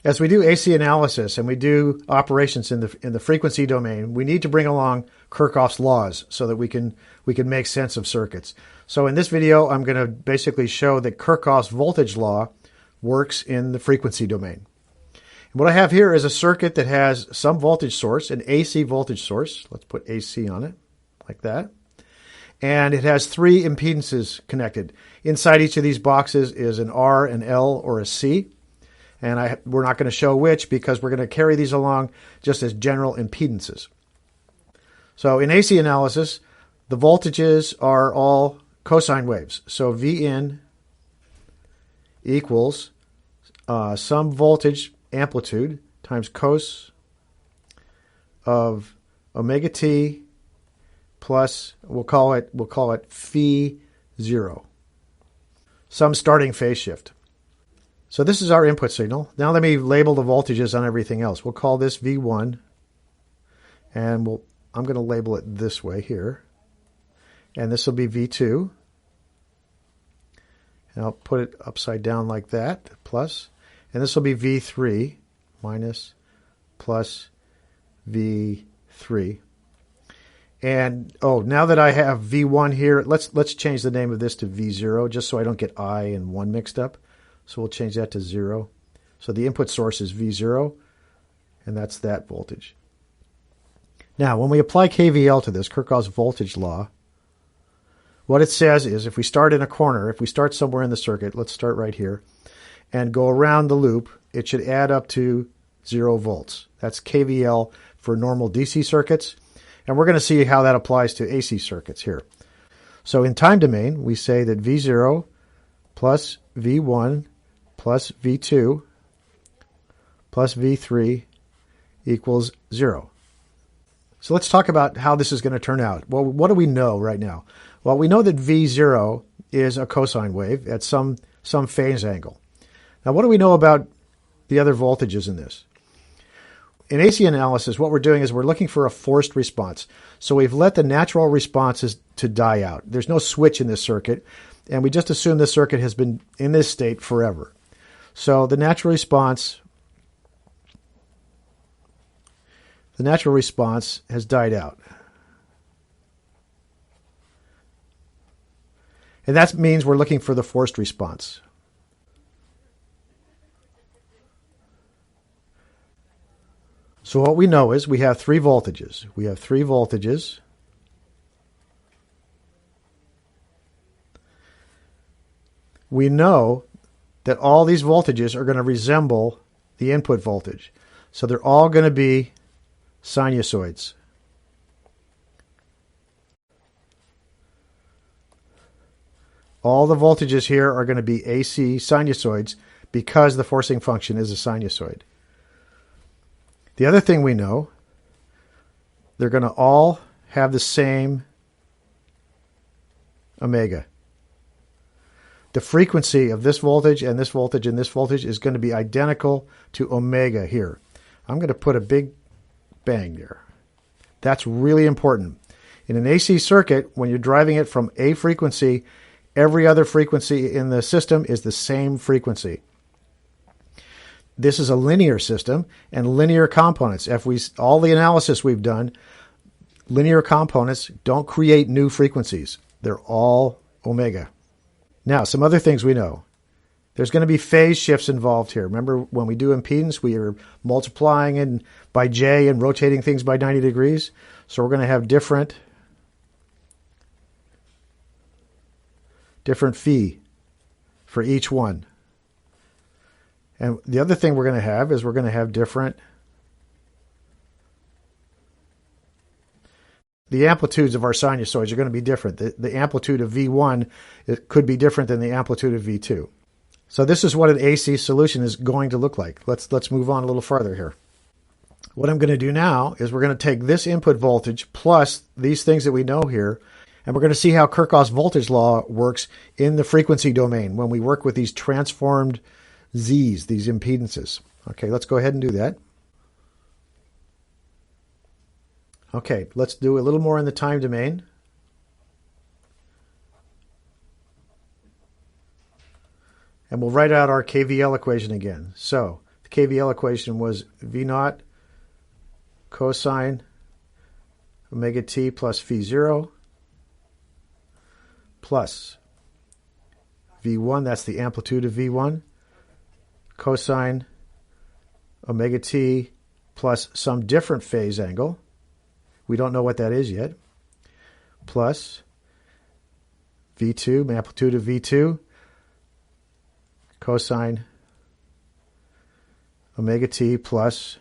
As we do AC analysis and we do operations in the frequency domain, we need to bring along Kirchhoff's laws so that we can make sense of circuits. So in this video, I'm going to basically show that Kirchhoff's voltage law works in the frequency domain. And what I have here is a circuit that has some voltage source, an AC voltage source. Let's put AC on it like that. And it has three impedances connected. Inside each of these boxes is an R, an L, or a C. And we're not going to show which because we're going to carry these along just as general impedances. So in AC analysis, the voltages are all cosine waves. So Vin equals some voltage amplitude times cos of omega t plus, we'll call it phi 0, some starting phase shift. So this is our input signal. Now let me label the voltages on everything else. We'll call this V1, and I'm going to label it this way here. And this will be V2. And I'll put it upside down like that, plus. And this will be V3 minus plus V3. And, now that I have V1 here, let's change the name of this to V0 just so I don't get I and 1 mixed up. So we'll change that to 0. So the input source is V0, and that's that voltage. Now, when we apply KVL to this, Kirchhoff's voltage law, what it says is if we start in a corner, if we start somewhere in the circuit, let's start right here, and go around the loop, it should add up to 0 volts. That's KVL for normal DC circuits, and we're going to see how that applies to AC circuits here. So in time domain, we say that V0 plus V1 plus V2 plus V3 equals 0. So let's talk about how this is going to turn out. Well, what do we know right now? Well, we know that V0 is a cosine wave at some phase angle. Now, what do we know about the other voltages in this? In AC analysis, what we're doing is we're looking for a forced response. So we've let the natural responses to die out. There's no switch in this circuit, and we just assume this circuit has been in this state forever. So the natural response has died out. And that means we're looking for the forced response. So what we know is we have three voltages. We know that all these voltages are going to resemble the input voltage. So they're all going to be sinusoids. All the voltages here are going to be AC sinusoids because the forcing function is a sinusoid. The other thing we know, they're going to all have the same omega. The frequency of this voltage and this voltage and this voltage is going to be identical to omega here. I'm going to put a big bang there. That's really important. In an AC circuit, when you're driving it from a frequency, every other frequency in the system is the same frequency. This is a linear system and linear components. All the analysis we've done, linear components don't create new frequencies. They're all omega. Now, some other things we know. There's going to be phase shifts involved here. Remember, when we do impedance, we are multiplying by J and rotating things by 90 degrees. So we're going to have different phi for each one. And the other thing we're going to have is we're going to have different. The amplitudes of our sinusoids are going to be different. The amplitude of V1 could be different than the amplitude of V2. So this is what an AC solution is going to look like. Let's move on a little farther here. What I'm going to do now is we're going to take this input voltage plus these things that we know here, and we're going to see how Kirchhoff's voltage law works in the frequency domain when we work with these transformed Z's, these impedances. Okay, let's go ahead and do that. Okay, let's do a little more in the time domain. And we'll write out our KVL equation again. So the KVL equation was V naught cosine omega t plus phi 0 plus V1, that's the amplitude of V1, cosine omega t plus some different phase angle. We don't know what that is yet. Plus V2, amplitude of V2, cosine omega t plus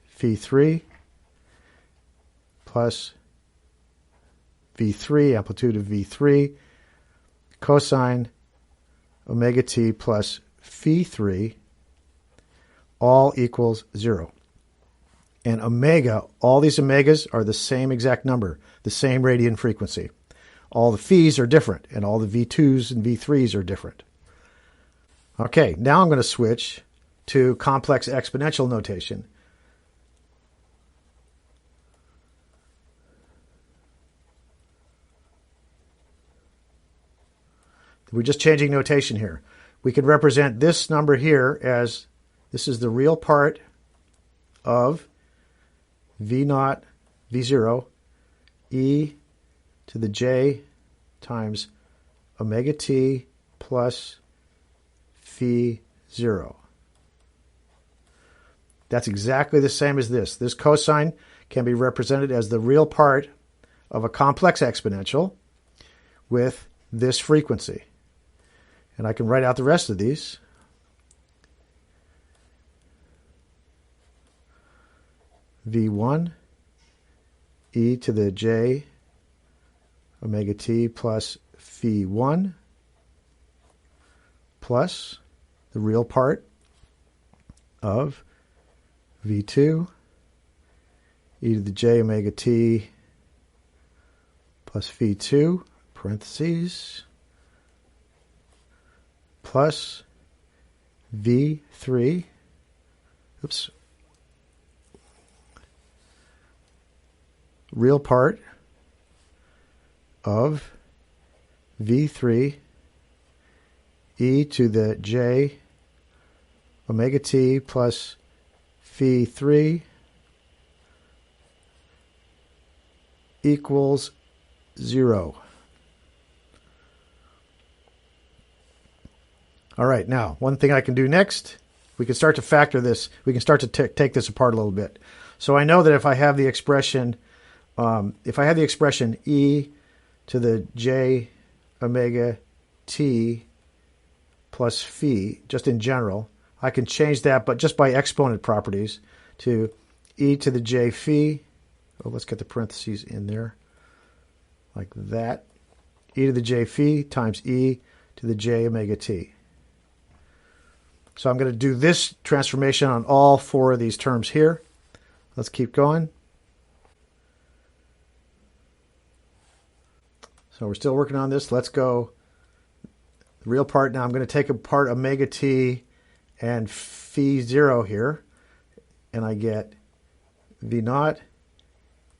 phi 3 plus V3, amplitude of V3, cosine omega t plus phi 3, all equals 0. And omega, all these omegas are the same exact number, the same radian frequency. All the phis are different, and all the V2s and V3s are different. Okay, now I'm going to switch to complex exponential notation. We're just changing notation here. We could represent this number here as, this is the real part of V naught, V0, e to the j times omega t plus phi 0. That's exactly the same as this. This cosine can be represented as the real part of a complex exponential with this frequency. And I can write out the rest of these. V1 e to the j omega t plus phi 1 plus the real part of V2 e to the j omega t plus phi 2 parentheses plus V3, real part of V3 e to the j omega t plus phi 3 equals 0. All right, now, one thing I can do next, we can start to factor this. We can start to take this apart a little bit. So I know that if I have the expression, e to the j omega t plus phi, just in general, I can change that, but just by exponent properties, to e to the j phi. Oh, let's get the parentheses in there, like that. E to the j phi times e to the j omega t. So I'm going to do this transformation on all four of these terms here. Let's keep going. So we're still working on this. Let's go. The real part now, I'm going to take apart omega t and phi 0 here. And I get V naught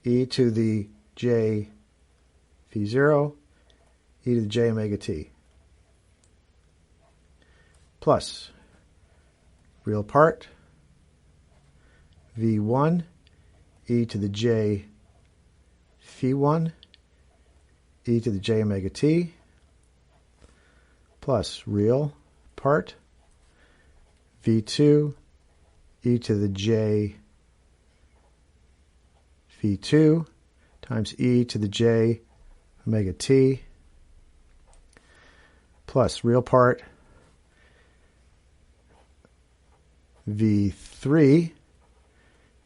e to the j phi 0 e to the j omega t plus real part V1 e to the j phi 1 e to the j omega t plus real part V2 e to the j phi 2 times e to the j omega t plus real part V3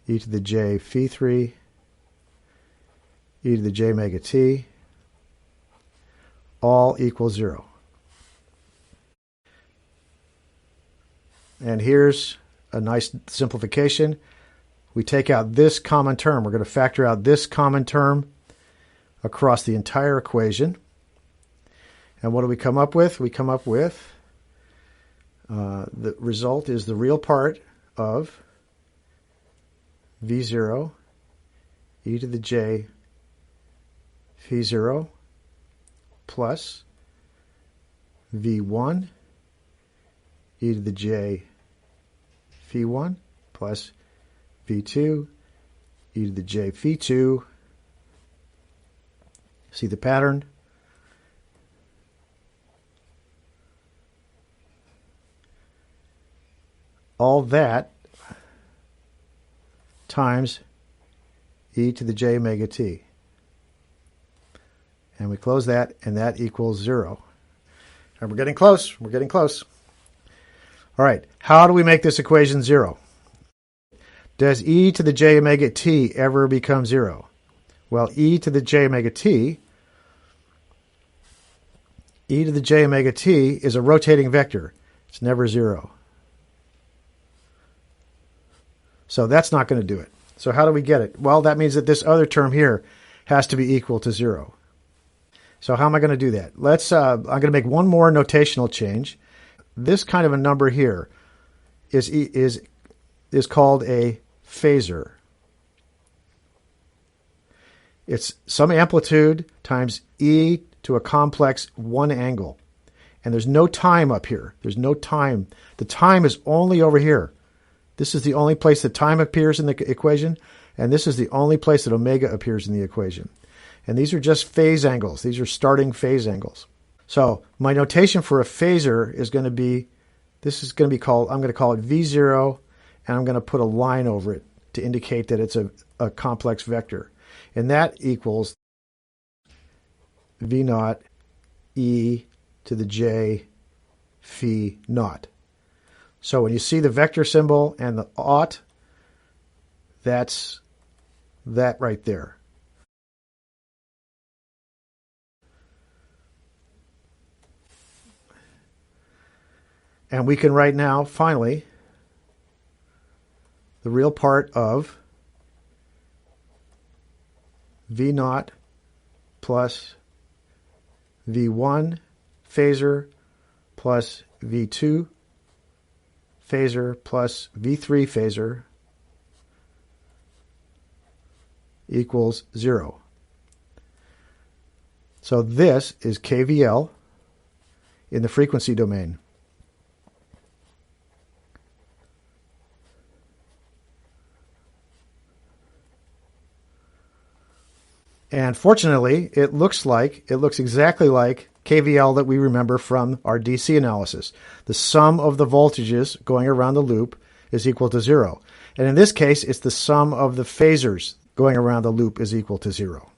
e to the j phi 3 e to the j omega t all equals 0. And here's a nice simplification. We take out this common term. We're going to factor out this common term across the entire equation. And what do we come up with? We come up with the result is the real part of V0 e to the j phi 0 plus V1 e to the j V1 plus V2 e to the j phi2. See the pattern? All that times e to the j omega t. And we close that, and that equals 0. And we're getting close. We're getting close. All right. How do we make this equation 0? Does e to the j omega t ever become 0? Well, e to the j omega t is a rotating vector. It's never 0. So that's not going to do it. So how do we get it? Well, that means that this other term here has to be equal to 0. So how am I going to do that? I'm going to make one more notational change. This kind of a number here is called a phasor. It's some amplitude times e to a complex 1 angle. And there's no time up here. There's no time. The time is only over here. This is the only place that time appears in the equation, and this is the only place that omega appears in the equation. And these are just phase angles. These are starting phase angles. So my notation for a phasor is going to be, I'm going to call it V0, and I'm going to put a line over it to indicate that it's a complex vector. And that equals V naught e to the j phi naught. So when you see the vector symbol and the ought, that's that right there. And we can write now, finally, the real part of V naught plus V1 phasor plus V2 phasor plus V3 phasor equals 0. So this is KVL in the frequency domain. And fortunately, it looks exactly like KVL that we remember from our DC analysis. The sum of the voltages going around the loop is equal to 0. And in this case, it's the sum of the phasors going around the loop is equal to 0.